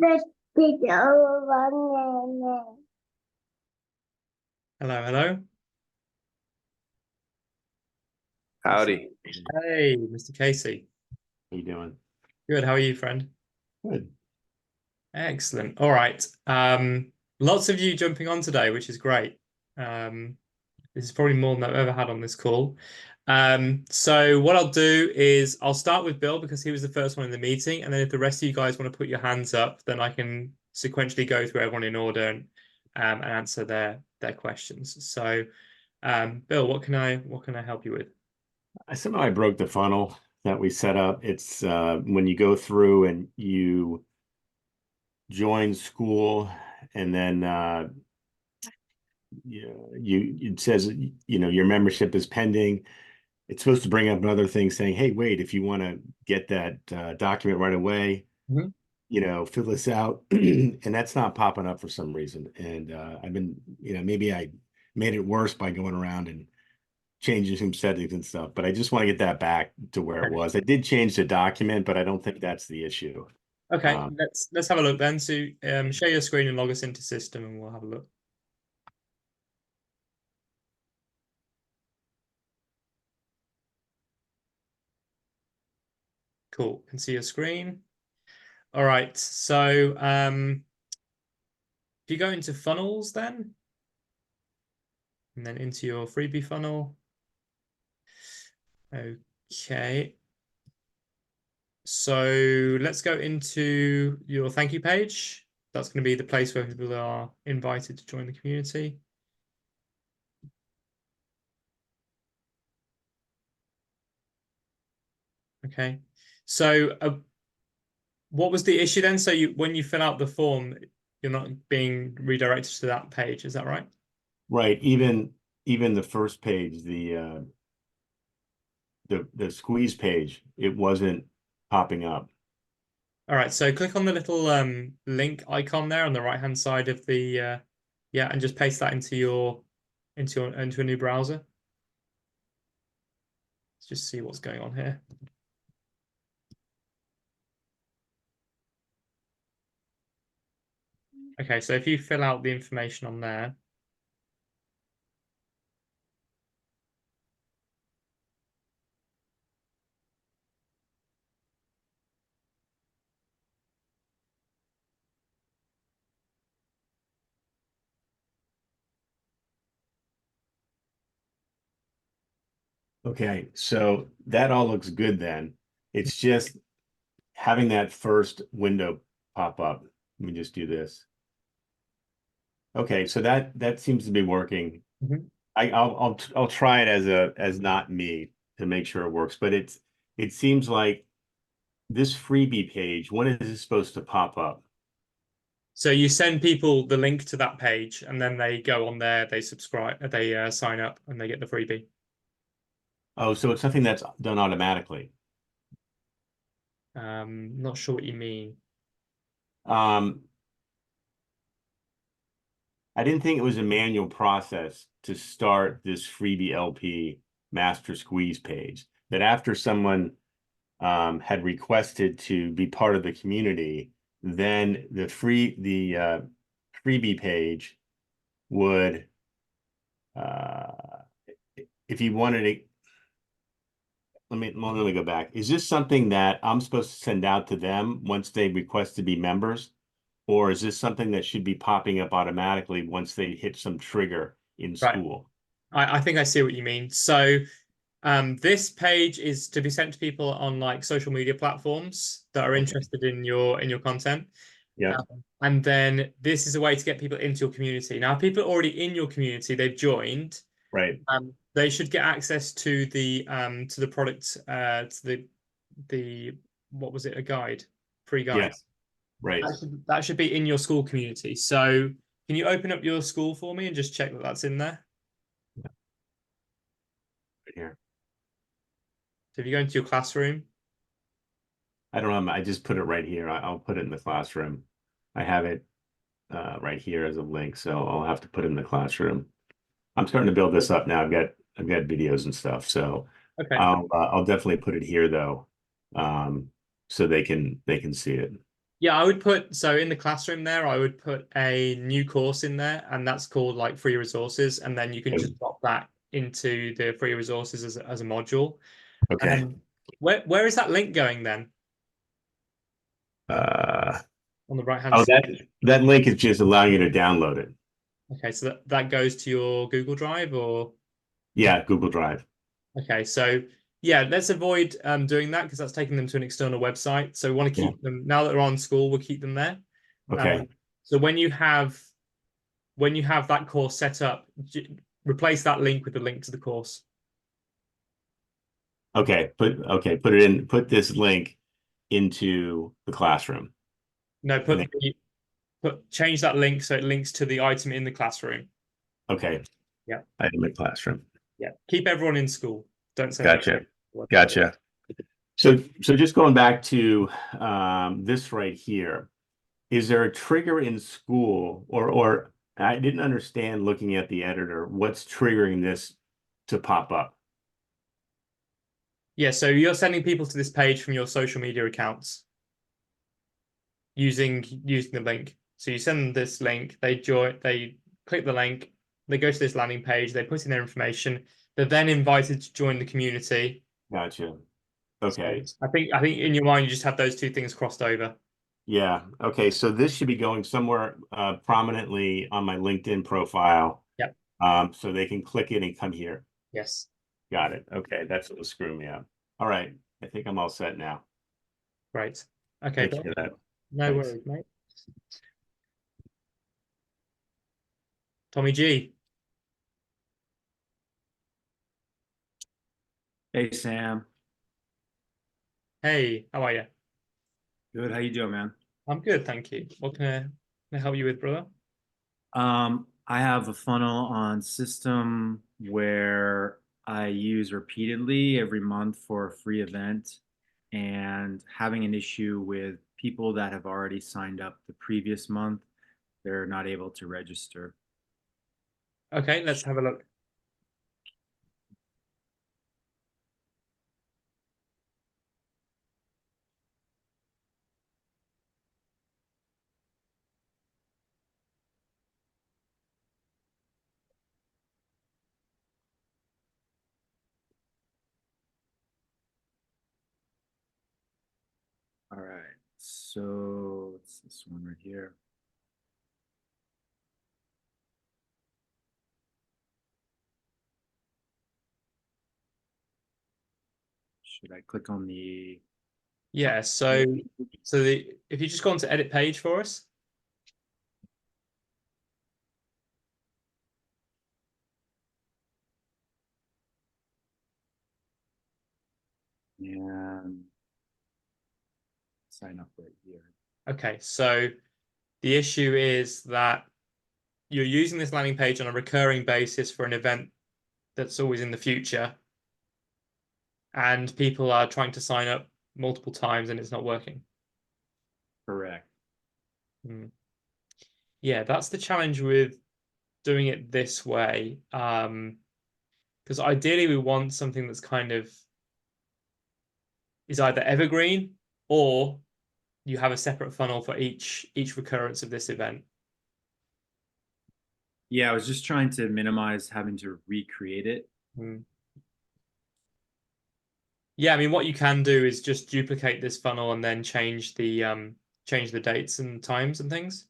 Hello, hello. Howdy. Hey, Mr. Casey. How you doing? Good. How are you, friend? Good. Excellent. All right. Lots of you jumping on today, which is great. This is probably more than I've ever had on this call. So what I'll do is I'll start with Bill because he was the first one in the meeting, and then if the rest of you guys want to put your hands up, then I can sequentially go through everyone in order and answer their questions. So, Bill, what can I help you with? Somehow I broke the funnel that we set up. It's when you go through and you join school and then it says your membership is pending. It's supposed to bring up another thing saying, hey, wait, if you want to get that document right away, Mhm. fill this out. And that's not popping up for some reason. And I've been, maybe I made it worse by going around and changing some settings and stuff, but I just want to get that back to where it was. I did change the document, but I don't think that's the issue. Okay, let's have a look then. So share your screen and log us into system and we'll have a look. Cool, can see your screen. All right, so if you go into funnels then, and then into your freebie funnel. Okay. So let's go into your thank you page. That's going to be the place where people are invited to join the community. Okay. So what was the issue then? So when you fill out the form, you're not being redirected to that page, is that right? Right. Even the first page, the squeeze page, it wasn't popping up. All right, so click on the little link icon there on the right-hand side of the yeah, and just paste that into a new browser. Let's just see what's going on here. Okay, so if you fill out the information on there. Okay, so that all looks good then. It's just having that first window pop up. Let me just do this. Okay, so that seems to be working. Mhm. I'll try it as not me to make sure it works, but it seems like this freebie page, when is this supposed to pop up? So you send people the link to that page, and then they go on there, they subscribe, they sign up, and they get the freebie. Oh, so it's something that's done automatically. Not sure what you mean. Um, I didn't think it was a manual process to start this freebie LP master squeeze page. That after someone had requested to be part of the community, then the freebie page would, if you wanted to, let me go back. Is this something that I'm supposed to send out to them once they request to be members? Or is this something that should be popping up automatically once they hit some trigger in Right. school? I think I see what you mean. So this page is to be sent to people on like social media platforms that are Okay. interested in your content. Yeah. And then this is a way to get people into your community. Now, if people are already in your community, they've joined. Right. They should get access to the product to the what was it, a guide, free guide. Yes. Right. That should be in your school community. So can you open up your school for me and just check that that's in there? Right here. So if you go into your classroom. I don't know. I just put it right here. I'll put it in the classroom. I have it right here as a link, so I'll have to put it in the classroom. I'm starting to build this up now. I've got videos and stuff, so Okay. I'll definitely put it here though, so they can see it. Yeah, I would put, so in the classroom there, I would put a new course in there, and that's called like free resources. And then you can just drop that into the free resources as a module. And Okay. then where is that link going then? Uh, On the right hand oh, side. that link is just allowing you to download it. Okay, so that goes to your Google Drive or Yeah, Google Drive. okay, so yeah, let's avoid doing that because that's taking them to an external website. So we want to Yeah. keep them now that they're on school, we'll keep them there. Okay. So when you have that course set up, replace that link with the link to the course. Put it in, put this link into the classroom. No, And then change that link so it links to the item in the classroom. okay, Yeah, item in classroom. yeah. Keep everyone in school. Don't send them Gotcha. to the website. Gotcha. So just going back to this right here, is there a trigger in school or I didn't understand looking at the editor, what's triggering this to pop up? Yeah, so you're sending people to this page from your social media accounts using the link. So you send them this link, they click the link, they go to this landing page, they put in their information, they're then invited to join the community. Gotcha. So Okay. I think in your mind you just have those two things crossed over. Yeah. Okay. So this should be going somewhere prominently on my LinkedIn profile. Yep. So they can click it and come here. Yes. Got it. Okay. That's what was screwing me up. All right. I think I'm all set now. Great. Okay, Thank you Bill. for that. No Thanks. worries, mate. Tommy G. Hey Sam, Hey, how are you? good. How you doing, man? I'm good, thank you. What can I help you with, brother? I have a funnel on system where I use repeatedly every month for a free event and having an issue with people that have already signed up the previous month. They're not able to register. Okay, let's have a look. All right, so it's this one right here. Should I click on the Yeah, so if you just go on to edit page for us. and sign up right here? Okay, so the issue is that you're using this landing page on a recurring basis for an event that's always in the future, and people are trying to sign up multiple times and it's not working. Correct. Hmm. Yeah, that's the challenge with doing it this way. Because ideally we want something that's kind of is either evergreen or you have a separate funnel for each recurrence of this event. Yeah, I was just trying to minimize having to recreate it. Hmm. Yeah, I mean, what you can do is just duplicate this funnel and then change the dates and times and things.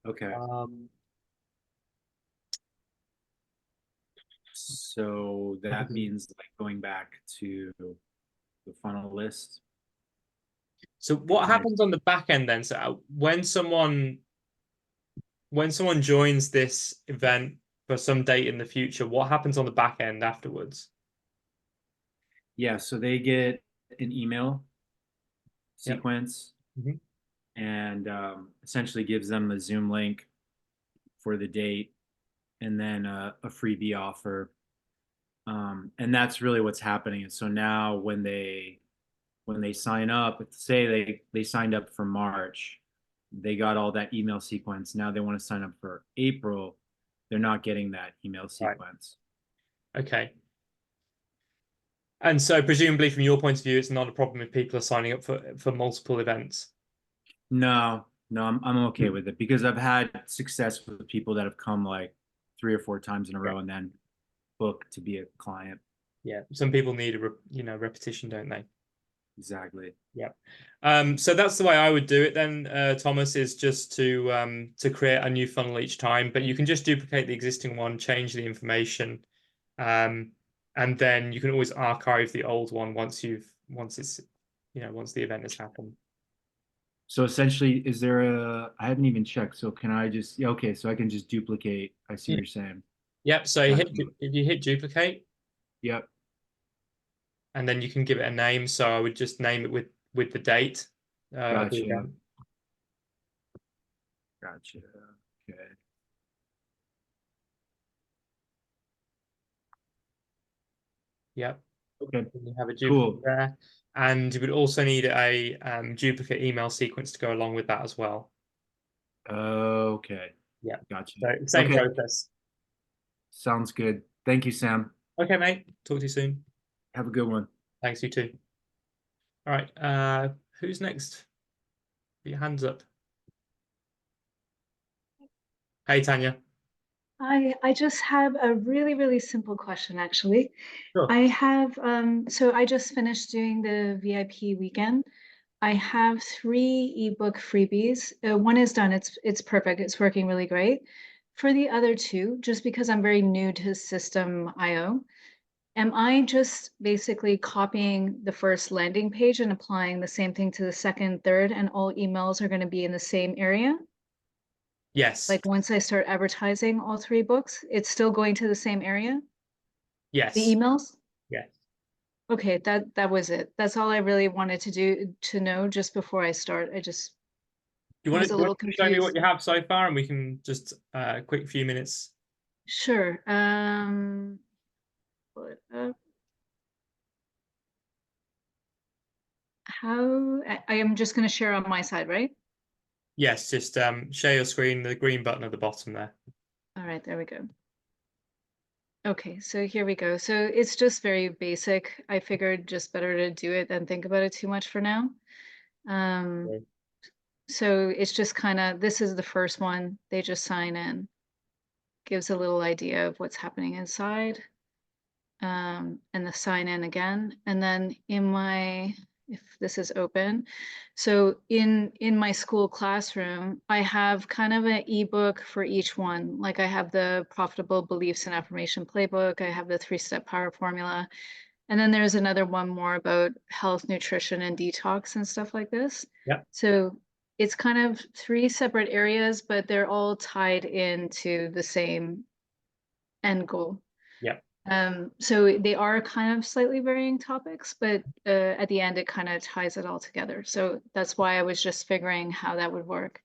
Okay. Um, So that means like going back to the funnel list. so what happens on the back end then? So when someone joins this event for some date in the future, what happens on the back end afterwards? Yeah, so they get an email Yep. sequence Mhm. and essentially gives them the Zoom link for the date and then a freebie offer. And that's really what's happening. And so now when they sign up, say they signed up for March, they got all that email sequence. Now they want to sign up for April, they're not getting that email Right. sequence. Okay. And so presumably from your point of view, it's not a problem if people are signing up for multiple events. No, no, I'm okay with it because I've had success with people that have come like 3 or 4 times in a Yeah. row and then book to be a client. Yeah. Some people need repetition, don't they? Exactly. Yeah. So that's the way I would do it then, Thomas, is just to create a new funnel each time, but you can just duplicate the existing one, change the information, um, and then you can always archive the old one once it's once the event has happened. So essentially, is there I haven't even checked. So can I just, yeah, okay, so I can just duplicate. I see what Yeah. you're saying. Yep. So Gotcha. if you hit duplicate, Yep. and then you can give it a name. So I would just name it with the date of the Gotcha. event. Gotcha. Okay. Yep. Okay. And you have a duplicate Cool. there. And you would also need a duplicate email sequence to go along with that as well. Okay. Yeah. Gotcha. So same Okay. process. Sounds good. Thank you, Sam. Okay, mate. Talk to you soon. Have a good one. Thanks, you too. All right. Who's next? Put your hands up. Hey, Tanya. I just have a really, really simple question, actually. Sure. I have, so I just finished doing the VIP weekend. I have 3 ebook freebies. One is done. It's perfect. It's working really great. For the other 2, just because I'm very new to System IO, am I just basically copying the first landing page and applying the same thing to the second, third, and all emails are going to be in the same area? Yes. Like once I start advertising all 3 books, it's still going to the same area? The Yes. emails? Yes. Okay, that was it. That's all I really wanted to know just before I start. I just was Do a you want little to show me what confused. you have so far, and we can just a quick few minutes. Sure. Pull it up. I am just going to share on my side, right? Yes, just share your screen, the green button at the bottom there. All right, there we go. Okay, so here we go. So it's just very basic. I figured just better to do it than think about it too much for now. Okay. So it's just kind of, this is the first one. They just sign in. Gives a little idea of what's happening inside. And the sign in again. And then in my, if this is open, so in my school classroom, I have kind of an ebook for each one. Like I have the Profitable Beliefs and Affirmation Playbook. I have the 3-step power formula. And then there's another one more about health, nutrition, and detox and stuff like this. Yep. So it's kind of 3 separate areas, but they're all tied into the same end goal. Yep. So they are kind of slightly varying topics, but at the end, it kind of ties it all together. So that's why I was just figuring how that would work.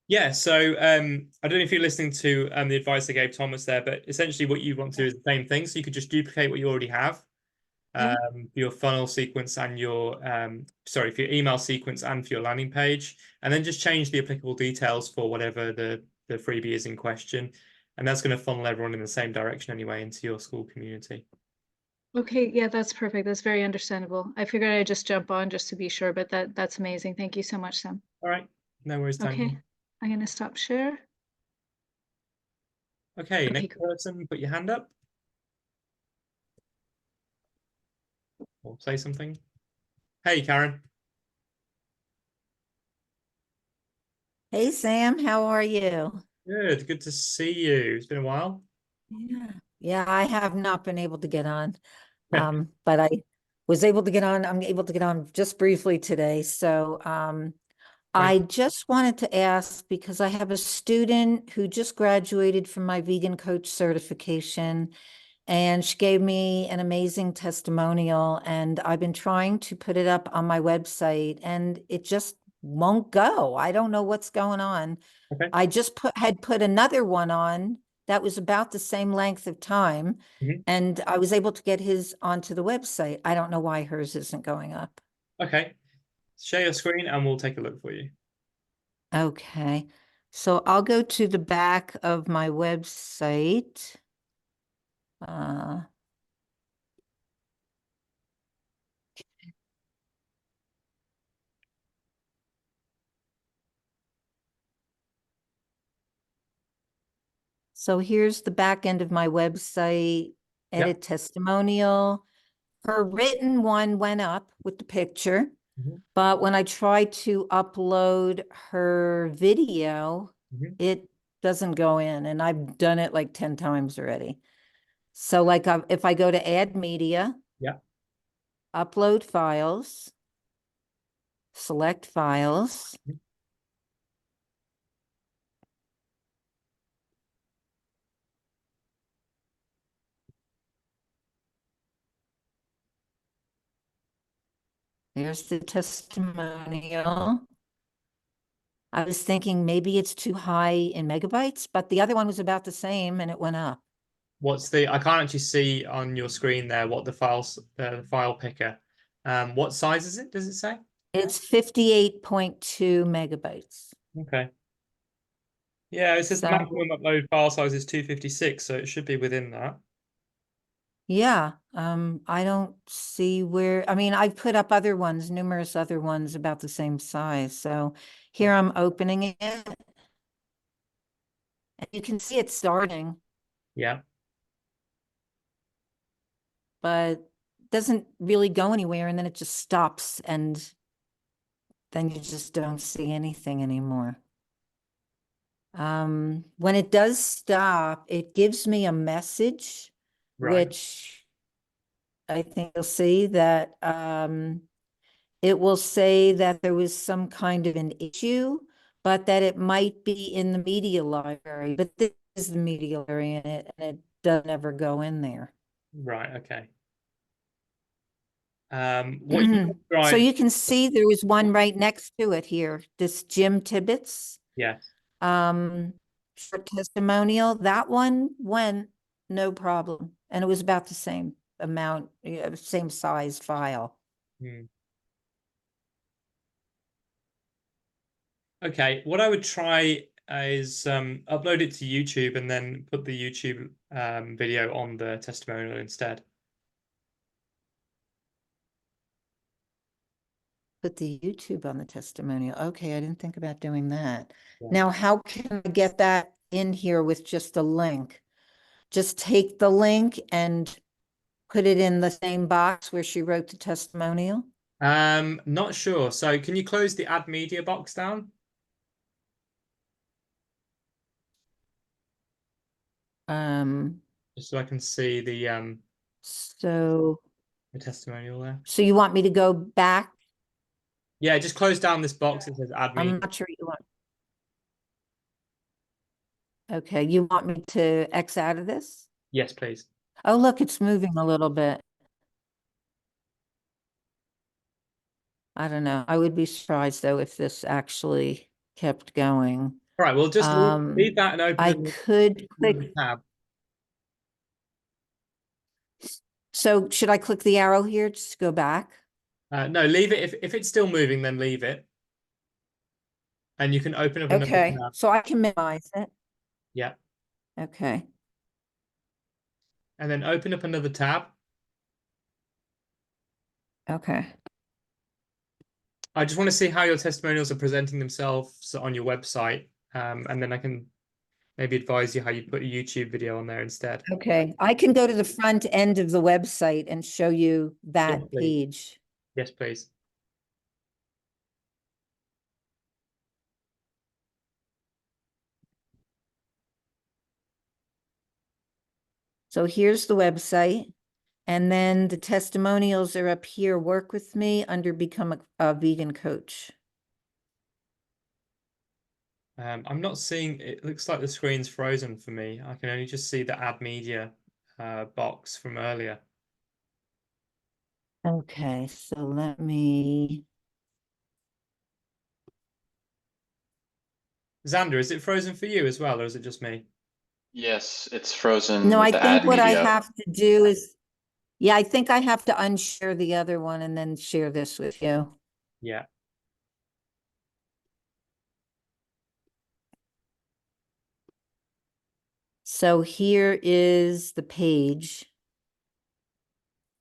Yeah, so I don't know if you're listening to the advice I gave Thomas there, but essentially what you want to do is the same thing. So you could just duplicate what you already have, Yeah. for your funnel sequence and your for your email sequence and for your landing page, and then just change the applicable details for whatever the freebie is in question, and that's going to funnel everyone in the same direction anyway into your school community. Okay, yeah, that's perfect. That's very understandable. I figured I'd just jump on just to be sure, but that's amazing. Thank you so much, Sam. All right, no worries, Tanya. Okay, I'm gonna stop share. Okay, Okay, next cool. person, put your hand up or say something. Hey, Karen. Hey Sam, how are you? Good to see you. It's been a while. Yeah, I have not been able to get on. But I was able to get on. I'm able to get on just briefly today. So I just wanted to ask because I have a student who just graduated from my vegan coach certification, and she gave me an amazing testimonial, and I've been trying to put it up on my website and it just won't go. I don't know what's going on. Okay. I just had put another one on that was about the same length of time, and I was able to get his onto the website. I don't know why hers isn't going up. Okay. Share your screen and we'll take a look for you. Okay. So I'll go to the back of my website. So here's the back end of my website, edit testimonial. Her written one went up with the picture, Mhm. but when I tried to upload her video, Mhm. it doesn't go in, and I've done it like 10 times already. So like if I go to add media, Yeah. upload files, select files. Mhm. There's the testimonial. I was thinking maybe it's too high in megabytes, but the other one was about the same and it went up. What's the, I can't actually see on your screen there what the file picker. What size is it? Does it say? It's 58.2 megabytes. Okay. Yeah, it says the So, maximum upload file size is 256, so it should be within that. yeah, I don't see where, I mean, I've put up other ones, numerous other ones about the same size. So here I'm opening it. And you can see it starting, Yeah. but doesn't really go anywhere, and then it just stops, and then you just don't see anything anymore. When it does stop, it gives me a message, Right. which I think you'll see that it will say that there was some kind of an issue, but that it might be in the media library. But this is the media library in it, and it doesn't ever go in there. Right. Okay. What you can try So and, you can see there was one right next to it here, this Jim Tibbetts. yes. Short testimonial, that one went no problem. And it was about the same amount, same size file. Hmm. Okay, what I would try is upload it to YouTube and then put the YouTube video on the testimonial instead. Put the YouTube on the testimonial. Okay, I didn't think about doing that. Yeah. Now, how can I get that in here with just a link? Just take the link and put it in the same box where she wrote the testimonial? Not sure. So can you close the add media box down? Just so I can see So the testimonial there. you want me to go back? Yeah, just close down this box that says add I'm media. not sure you want. Okay, you want me to X out of this? Yes, please. Oh, look, it's moving a little bit. I don't know. I would be surprised though if this actually kept going. All right, well, just leave that and I open could another click. tab. So should I click the arrow here just to go back? No, leave it. If it's still moving, then leave it. And you can open up another Okay, tab. so I can minimize it. Yeah. Okay. And then open up another tab. Okay. I just want to see how your testimonials are presenting themselves on your website. And then I can maybe advise you how you put a YouTube video on there instead. Okay. I can go to the front end of the website and show you that Yes, please. page. Yes, please. So here's the website. And then the testimonials are up here. Work with me under become a vegan coach. I'm not seeing, it looks like the screen's frozen for me. I can only just see the add media box from earlier. Okay, so let me. Xander, is it frozen for you as well, or is it just me? Yes, it's frozen No, with I the think add what I media. have to do is, yeah, I think I have to unshare the other one and then share this with you. Yeah. So here is the page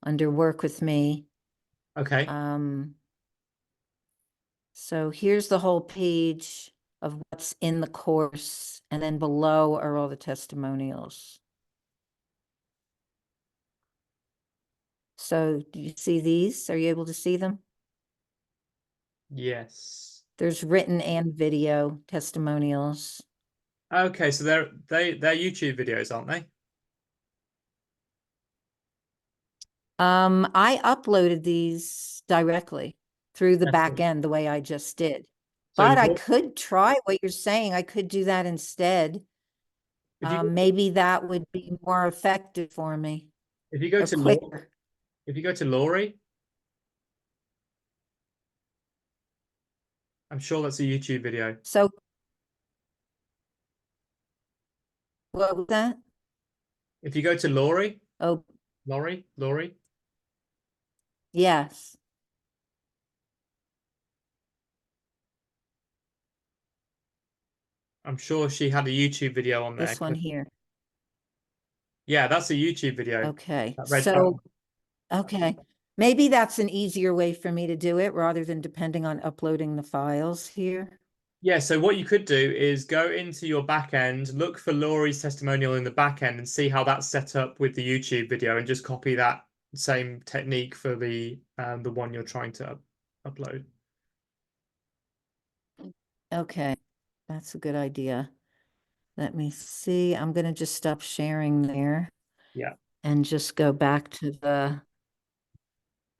under work with me. Okay. So here's the whole page. of what's in the course, and then below are all the testimonials. So do you see these? Are you able to see them? Yes. There's written and video testimonials. Okay, so they're YouTube videos, aren't they? I uploaded these directly through the back Excellent. end the way I just did. So But I you're- could try what you're saying. I could do that instead. if you Maybe that would be more effective for me if you go or to quicker. if you go to Laurie, I'm sure that's a YouTube video. So what was that? If you go to Laurie, Oh, Laurie, yes. I'm sure she had a YouTube video on there. This one here. Yeah, that's a YouTube video. Okay. That red So, button. okay. Maybe that's an easier way for me to do it rather than depending on uploading the files here. Yeah, so what you could do is go into your back end, look for Laurie's testimonial in the back end and see how that's set up with the YouTube video and just copy that same technique for the one you're trying to upload. Okay. That's a good idea. Let me see. I'm going to just stop sharing there. Yeah. And just go back to the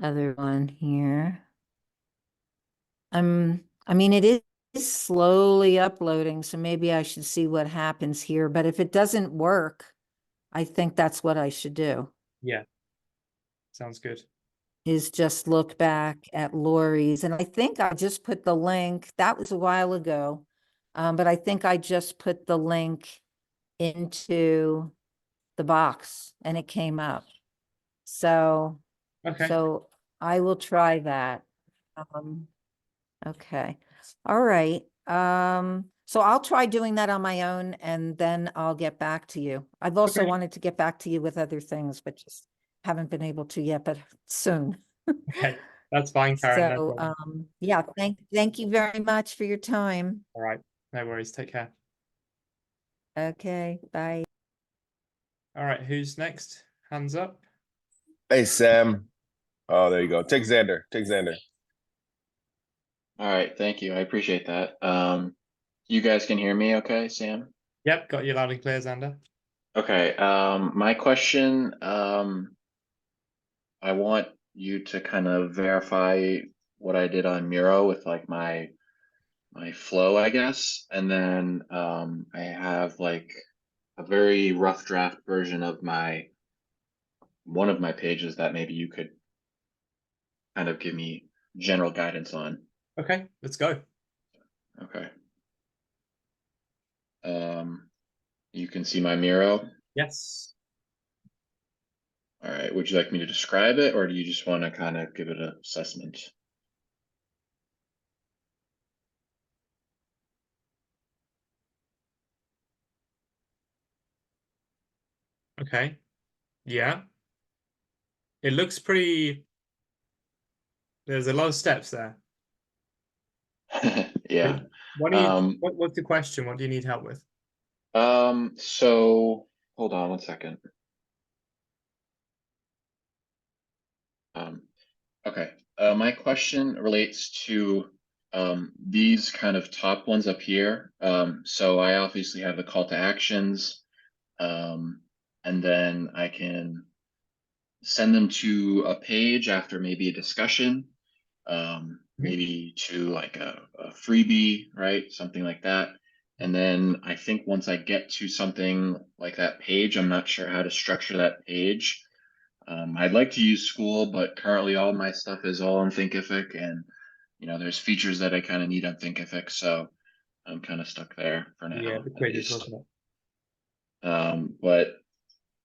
other one here. I mean, it is slowly uploading, so maybe I should see what happens here. But if it doesn't work, I think that's what I should do, Yeah. Sounds good. is just look back at Lori's. And I think I just put the link, that was a while ago. But I think I just put the link into the box and it came up. So, Okay. so I will try that. Okay. All right. So I'll try doing that on my own and then I'll get back to you. I've also Okay. wanted to get back to you with other things, but just haven't been able to yet, but soon. Okay. That's fine, Karen. No So, problem. yeah, thank you very much for your time. All right. No worries. Take care. Okay, bye. All right. Who's next? Hands up. Hey, Sam. Oh, there you go. Take Xander. Take Xander. All right, thank you. I appreciate that. You guys can hear me okay, Sam? Yep. Got you loud and clear, Xander. Okay, my question, I want you to kind of verify what I did on Miro with like my flow, I guess. And then I have like a very rough draft version of one of my pages that maybe you could kind of give me general guidance on. Okay. Let's go. Okay. You can see my Miro. Yes. All right. Would you like me to describe it, or do you just want to kind of give it an assessment? Okay. Yeah. It looks pretty. There's a lot of steps there. Yeah. What do you? What's the question? What do you need help with? So hold on one second. Okay. My question relates to these kind of top ones up here. So I obviously have the call to actions, and then I can send them to a page after maybe a discussion, maybe to like a freebie, right? Something like that. And then I think once I get to something like that page, I'm not sure how to structure that page. I'd like to use School, but currently all my stuff is all on Thinkific, and there's features that I kind of need on Thinkific, so I'm kind of stuck there for now, Yeah, the at quizzes, least. wasn't But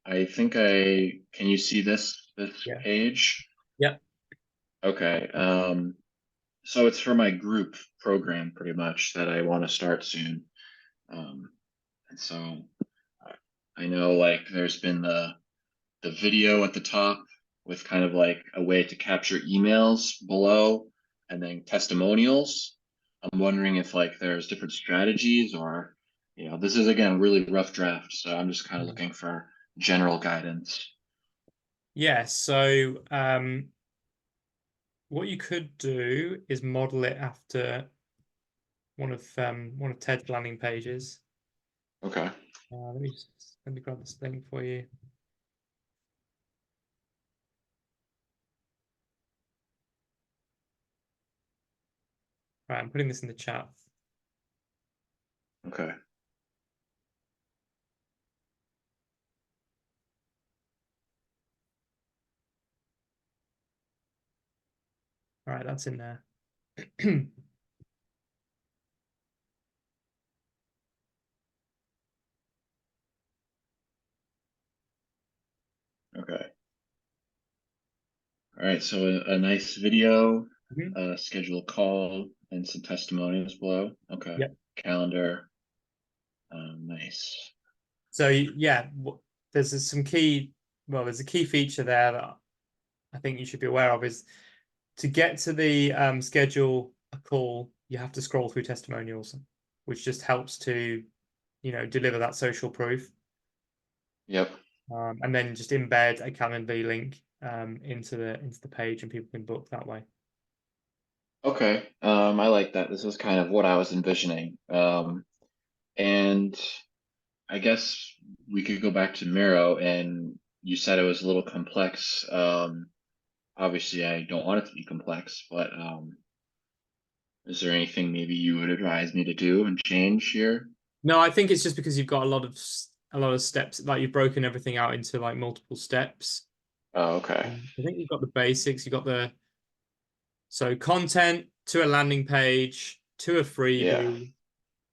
I think can you see this Yeah. page? Yep. Okay. So it's for my group program pretty much that I want to start soon. And so I know like there's been the video at the top with kind of like a way to capture emails below and then testimonials. I'm wondering if like there's different strategies or, this is again, really rough draft. So I'm just kind of looking for general guidance. Yeah, so what you could do is model it after one of Ted's landing pages. Okay. Let me grab this thing for you. Right, I'm putting this in the chat. Okay. All right, that's in there. Okay. All right. So a nice video, Mhm. schedule a call and some testimonials below. Okay. Yep. Calendar. Nice. So yeah, there's a key feature there that I think you should be aware of is to get to the schedule a call, you have to scroll through testimonials, which just helps to, deliver that social proof. Yep. And then just embed a Calendly link into the page, and people can book that way. Okay. I like that. This is kind of what I was envisioning. And I guess we could go back to Miro, and you said it was a little complex. Obviously, I don't want it to be complex, but is there anything maybe you would advise me to do and change here? No, I think it's just because you've got a lot of steps, like you've broken everything out into like multiple steps. Oh, okay. I think you've got the basics. You've got content to a landing page, to a Yeah. freebie,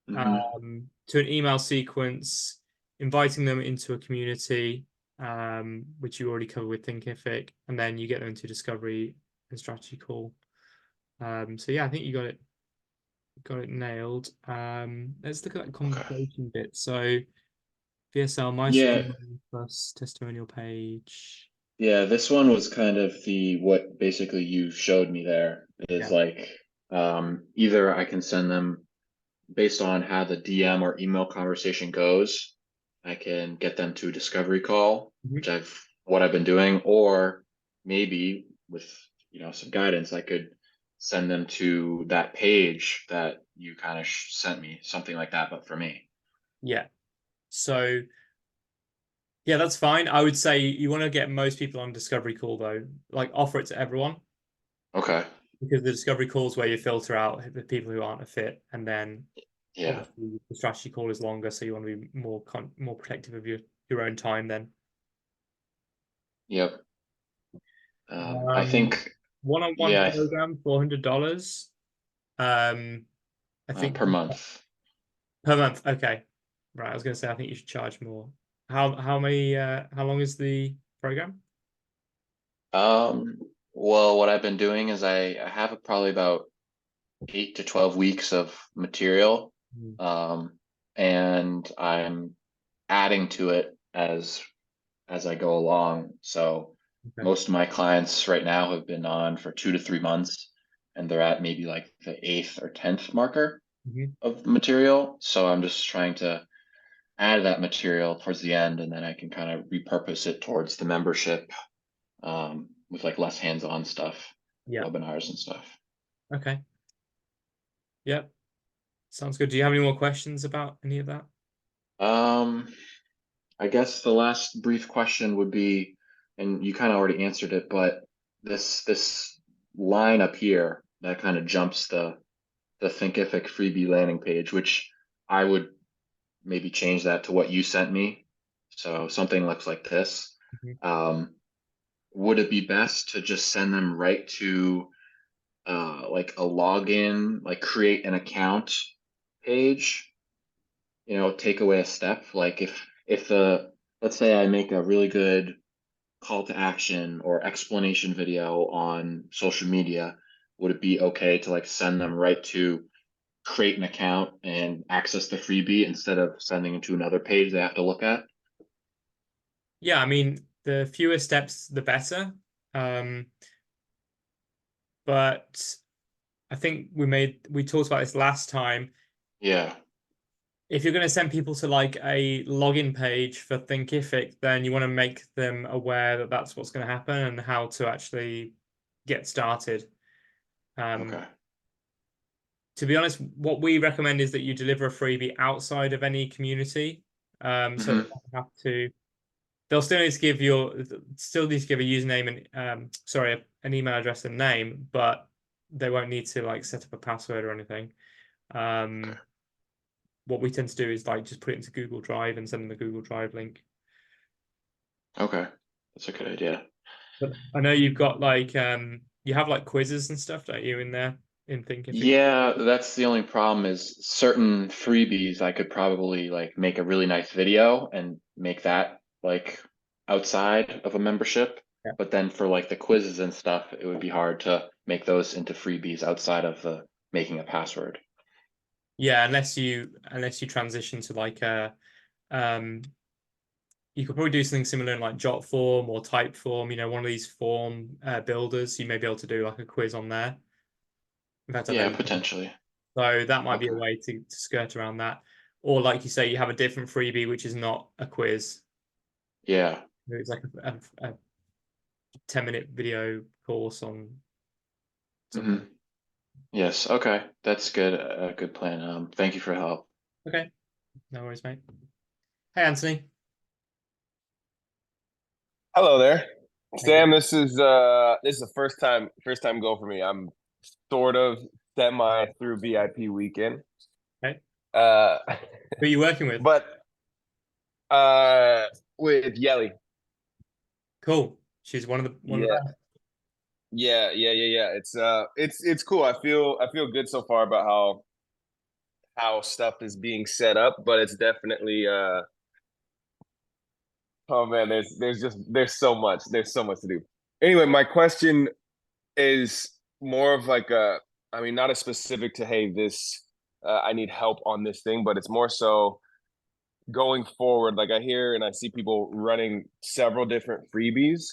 to an email sequence, inviting them into a community, which you already covered with Thinkific, and then you get them into discovery and strategy call. So yeah, I think you got it nailed. Let's look at that conversation bit. So VSL, my Yeah. story plus testimonial page. Yeah, this one was kind of what basically you showed me there is Yeah. like either I can send them based on how the DM or email conversation goes, I can get them to a discovery call, which what I've been doing, or maybe with some guidance, I could send them to that page that you kind of sent me, something like that, but for me. Yeah. So yeah, that's fine. I would say you want to get most people on discovery call though. Like offer it to everyone. Okay. Because the discovery call is where you filter out the people who aren't a fit, and then Yeah. obviously the strategy call is longer, so you want to be more protective of your own time then. Yep. I think one-on-one program, $400. I think per month. per month. Okay, right. I was going to say I think you should charge more. How long is the program? Well, what I've been doing is I have probably about 8 to 12 weeks of material, and I'm adding to it as I go along. So most of my clients right now have been on for 2 to 3 months, and they're at maybe like the 8th or 10th marker of material. So I'm just trying to add that material towards the end, and then I can kind of repurpose it towards the membership with like less hands-on stuff, webinars and stuff. Okay. Yep. Sounds good. Do you have any more questions about any of that? I guess the last brief question would be, and you kind of already answered it, but this line up here that kind of jumps the Thinkific freebie landing page, which I would maybe change that to what you sent me. So something looks like this. Would it be best to just send them right to like a login, like create an account page, take away a step? Like if let's say I make a really good call to action or explanation video on social media, would it be okay to like send them right to create an account and access the freebie instead of sending them to another page they have to look at? Yeah, I mean, the fewer steps, the better. But I think we talked about this last time. Yeah. If you're going to send people to like a login page for Thinkific, then you want to make them aware that that's what's going to happen and how to actually get started. Okay. To be honest, what we recommend is that you deliver a freebie outside of any community. So they don't have to. They'll still need to give a username and sorry, an email address and name, but they won't need to like set up a password or anything. Okay. What we tend to do is like just put it into Google Drive and send them the Google Drive link. Okay. That's a good idea. But I know you've got like you have like quizzes and stuff, don't you, in there in Thinkific? Yeah, that's the only problem is certain freebies I could probably like make a really nice video and make that like outside of a membership. Yeah. But then for like the quizzes and stuff, it would be hard to make those into freebies outside of the making a password. Yeah, unless you transition to like a you could probably do something similar in like Jotform or Typeform, one of these form builders. You may be able to do like a quiz on there. In fact, I know Yeah, you can. potentially. So that might be a Okay. way to skirt around that. Or like you say, you have a different freebie, which is not a quiz. Yeah. It's like a 10-minute video course on something. Yes. Okay. That's good. A good plan. Thank you for your help. Okay. No worries, mate. Hey, Anthony. Hello there, Hey. Sam. This is the first time go for me. I'm sort of semi through VIP weekend. Okay. Uh, Who are you working with? but with Yelly. Cool. She's one of the best. Yeah. It's cool. I feel good so far about how stuff is being set up, but it's definitely oh man, there's so much to do. Anyway, my question is more of like I mean, not as specific to, hey, this I need help on this thing, but it's more so going forward. Like I hear and I see people running several different freebies,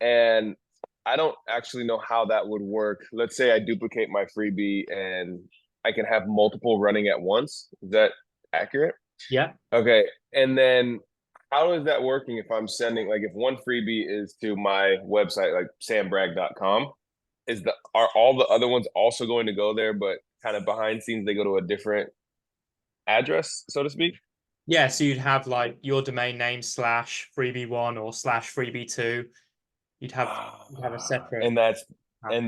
and I don't actually know how that would work. Let's say I duplicate my freebie and I can have multiple running at once. Is that accurate? Yeah. Okay. And then how is that working if I'm sending, like, if one freebie is to my website, like sambragg.com, are all the other ones also going to go there, but kind of behind scenes, they go to a different address, so to speak? Yeah, so you'd have like your domain name /freebie1 or /freebie2. You'd have a separate. And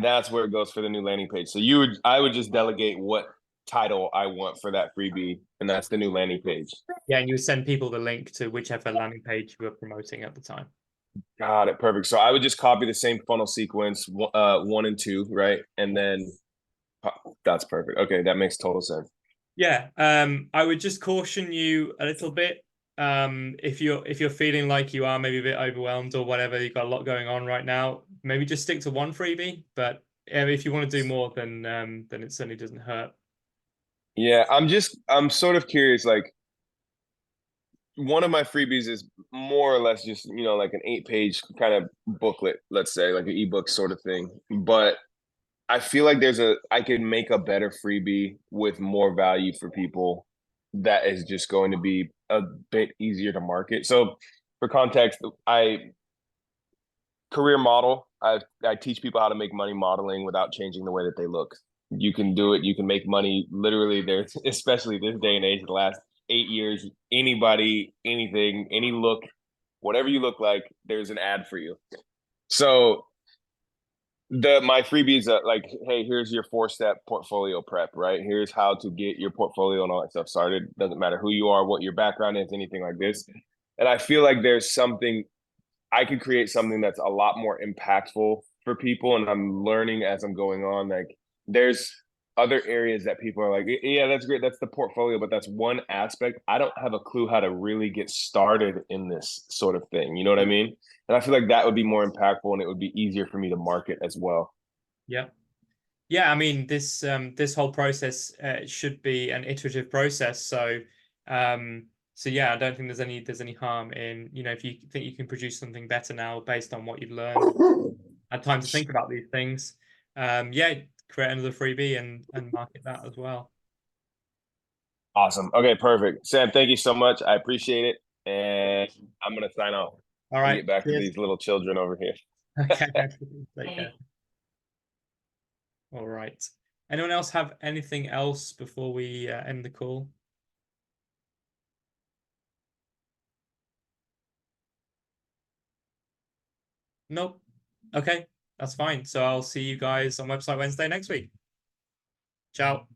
that's where it goes for the new landing page. So I would just delegate what title I want for that freebie, and that's the new landing page. Yeah, and you would send people the link to whichever landing page you were promoting at the time. Got it. Perfect. So I would just copy the same funnel sequence, 1 and 2, right? And then that's perfect. Okay, that makes total sense. Yeah, I would just caution you a little bit. If you're feeling like you are maybe a bit overwhelmed or whatever, you've got a lot going on right now, maybe just stick to one freebie. But if you want to do more, then it certainly doesn't hurt. Yeah, I'm sort of curious, like, one of my freebies is more or less just, like an 8-page kind of booklet, let's say, like an ebook sort of thing. But I feel like I can make a better freebie with more value for people that is just going to be a bit easier to market. So for context, career model, I teach people how to make money modeling without changing the way that they look. You can do it. You can make money literally there, especially this day and age, the last 8 years, anybody, anything, any look, whatever you look like, there's an ad for you. So my freebies are like, hey, here's your 4-step portfolio prep, right? Here's how to get your portfolio and all that stuff started. Doesn't matter who you are, what your background is, anything like this. And I feel like I could create something that's a lot more impactful for people. And I'm learning as I'm going on, like, there's other areas that people are like, yeah, that's great. That's the portfolio, but that's one aspect. I don't have a clue how to really get started in this sort of thing. You know what I mean? And I feel like that would be more impactful and it would be easier for me to market as well. Yeah. Yeah, I mean, this whole process should be an iterative process. So yeah, I don't think there's any harm in, if you think you can produce something better now based on what you've learned, had time to think about these things. Yeah, create another freebie and market that as well. Awesome. Okay, perfect. Sam, thank you so much. I appreciate it. And I'm gonna sign off. All And right. get back to Cheers. these little children over here. Okay. Take care. All right. Anyone else have anything else before we end the call? Nope. Okay, that's fine. So I'll see you guys on Website Wednesday next week. Ciao.